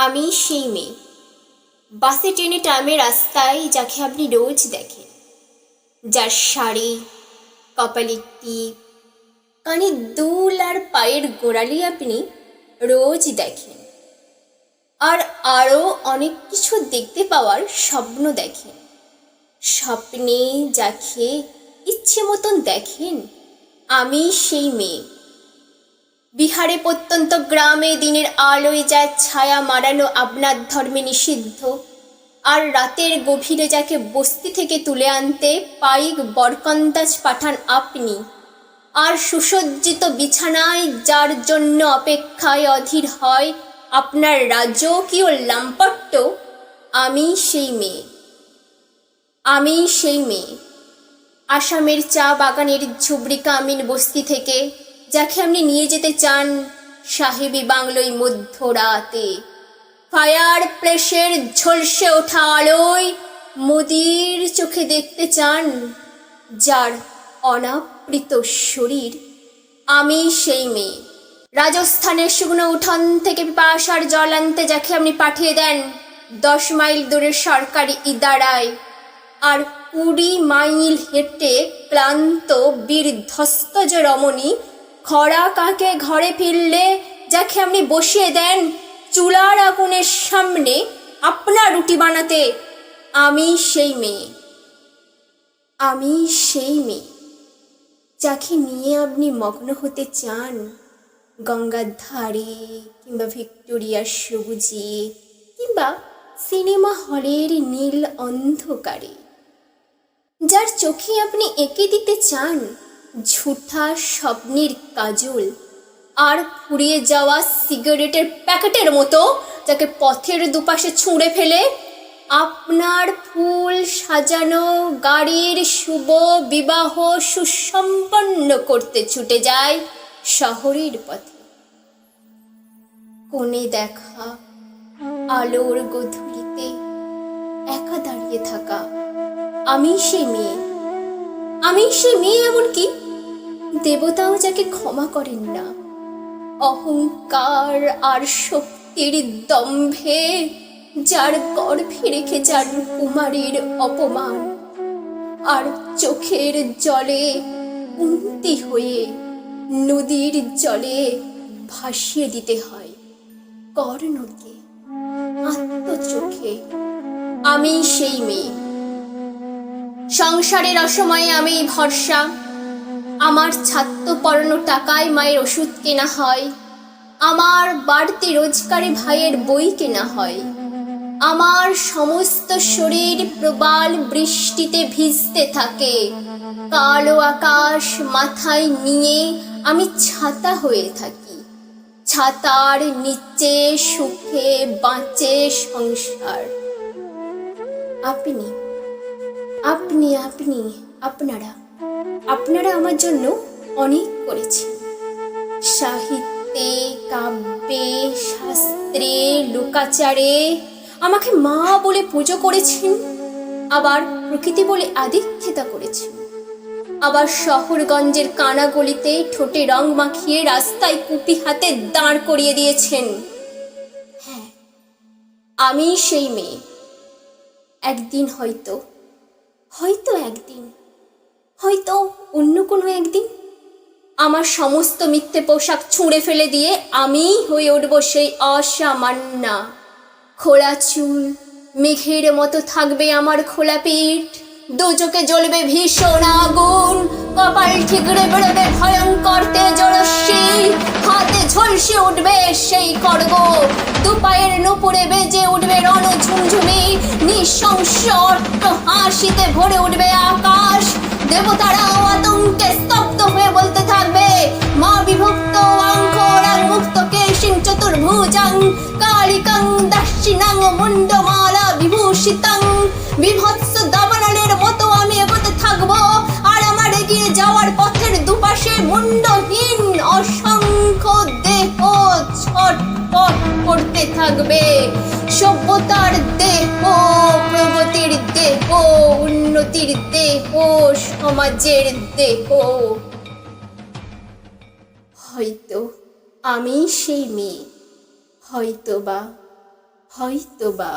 আমি সেই মেয়ে, বাসে ট্রেনে ট্রামে রাস্তায় যাকে আপনি রোজ দেখেন, যার শাড়ি, কপালে টিপ, কানে দুল আর পায়ের গোড়ালি আপনি রোজ দেখেন। আর আরও অনেক কিছু দেখতে পাওয়ার স্বপ্ন দেখেন। স্বপ্নে যাকে ইচ্ছে মতন দেখেন, আমি সেই মেয়ে। বিহারে প্রত্যন্ত গ্রামে দিনের আলোয় যায় ছায়া মারানো আপনার ধর্মে নিষিদ্ধ, আর রাতের গভীরে যাকে বস্তি থেকে তুলে আনতে পাইক বরকন্দাজ পাঠান আপনি, আর সুসজ্জিত বিছানায় যার জন্য অপেক্ষায় অধীর হয় আপনার রাজকীয় লাম্পট্য, আমি সেই মেয়ে। আমি সেই মেয়ে, আসামের চা বাগানের ঝুবড়ি কামিন বস্তি থেকে যাকে আপনি নিয়ে যেতে চান সাহেবী বাংলোয় মধ্যরাতে, ফায়ার প্লেসের ঝলসে ওঠা আলোয় মোদির চোখে দেখতে চান যার অনাবৃত শরীর, আমি সেই মেয়ে। রাজস্থানের শুকনো উঠোন থেকে পিপাসার জল আনতে যাকে আপনি পাঠিয়ে দেন 10 মাইল দূরের সরকারি ইদারায়, আর 20 মাইল হেঁটে ক্লান্ত বীরধ্বস্ত যে রমণী খরা কাকে ঘরে ফিরলে যাকে আপনি বসিয়ে দেন চুলার আগুনের সামনে আপনার রুটি বানাতে, আমি সেই মেয়ে। আমি সেই মেয়ে যাকে নিয়ে আপনি মগ্ন হতে চান গঙ্গার ধারে, কিংবা ভিক্টোরিয়ার সবুজে, কিংবা সিনেমা হলের নীল অন্ধকারে, যার চোখে আপনি এঁকে দিতে চান ঝুঠা স্বপ্নের কাজল, আর ফুরিয়ে যাওয়া সিগারেটের প্যাকেটের মতো যাকে পথের দুপাশে ছুঁড়ে ফেলে আপনার ফুল সাজানো গাড়ির শুভ বিবাহ সুসম্পন্ন করতে ছুটে যায় শহরের পথে। কোণে দেখা আলোর গধূলিতে একা দাঁড়িয়ে থাকা, আমি সে মেয়ে। আমি সে মেয়ে, এমনকি দেবতাও যাকে ক্ষমা করেন না অহংকার আর শক্তির দম্ভে যার গর্ভে রেখে যান কুমারীর অপমান, আর চোখের জলে উন্তি হয়ে নদীর জলে ভাসিয়ে দিতে হয় কর্ণকে আত্মচোখে, আমি সেই মেয়ে। সংসারের অসময়ে আমি ভরসা, আমার ছাত্র পড়ানো টাকায় মায়ের ওষুধ কেনা হয়, আমার বাড়তি রোজগারে ভাইয়ের বই কেনা হয়, আমার সমস্ত শরীর প্রবাল বৃষ্টিতে ভিজতে থাকে, কালো আকাশ মাথায় নিয়ে আমি ছাতা হয়ে থাকি, ছাতার নিচে সুখে বাঁচে সংসার। আপনি আপনি আপনি আপনারা আপনারা আমার জন্য অনেক করেছেন। সাহিত্যে, কাব্যে, শাস্ত্রে, লোকাচারে আমাকে মা বলে পুজো করেছেন, আবার প্রকৃতি বলে আদিক্ষেতা করেছেন, আবার শহরগঞ্জের কানাগলিতে ঠোঁটে রং মাখিয়ে রাস্তায় কুপি হাতে দাঁড় করিয়ে দিয়েছেন। হ্যাঁ, আমি সেই মেয়ে। একদিন হয়তো একদিন, হয়তো অন্য কোনো একদিন আমার সমস্ত মিথ্যে পোশাক ছুঁড়ে ফেলে দিয়ে আমি হয়ে উঠব সেই অসামান্যা। খোলা চুল, মেঘের মতো থাকবে আমার খোলা পিঠ, দুচোখে জ্বলবে ভীষণ আগুন, কপাল ঠিকরে বেরোবে ভয়ঙ্কর তেজরশ্মি, হাতে ঝলসে উঠবে সেই খড়গ, দুপায়ের নুপুরে বেজে উঠবে রণঝুমঝুমি, নৃশংস অট্ট হাসিতে ভরে উঠবে আকাশ, দেবতারাও আতঙ্কে স্তব্ধ হয়ে বলতে থাকবে মা বিভক্ত অঙ্করাং মুক্ত কেশিং চতুর্ভুজাং কালিকাং দাক্ষিণাং মুন্ডমালা বিভূষিতাং, বিভৎস দাবানলের মতো আমি এগোতে থাকবো, আর আমার এগিয়ে যাওয়ার পথের দুপাশে মুন্ডহীন অসংখ্য দেহ ছটফট করতে থাকবে। সভ্যতার দেহ, প্রগতির দেহ, উন্নতির দেহ, সমাজের দেহ। হয়তো আমি সেই মেয়ে, হয়তো বা হয়তোবা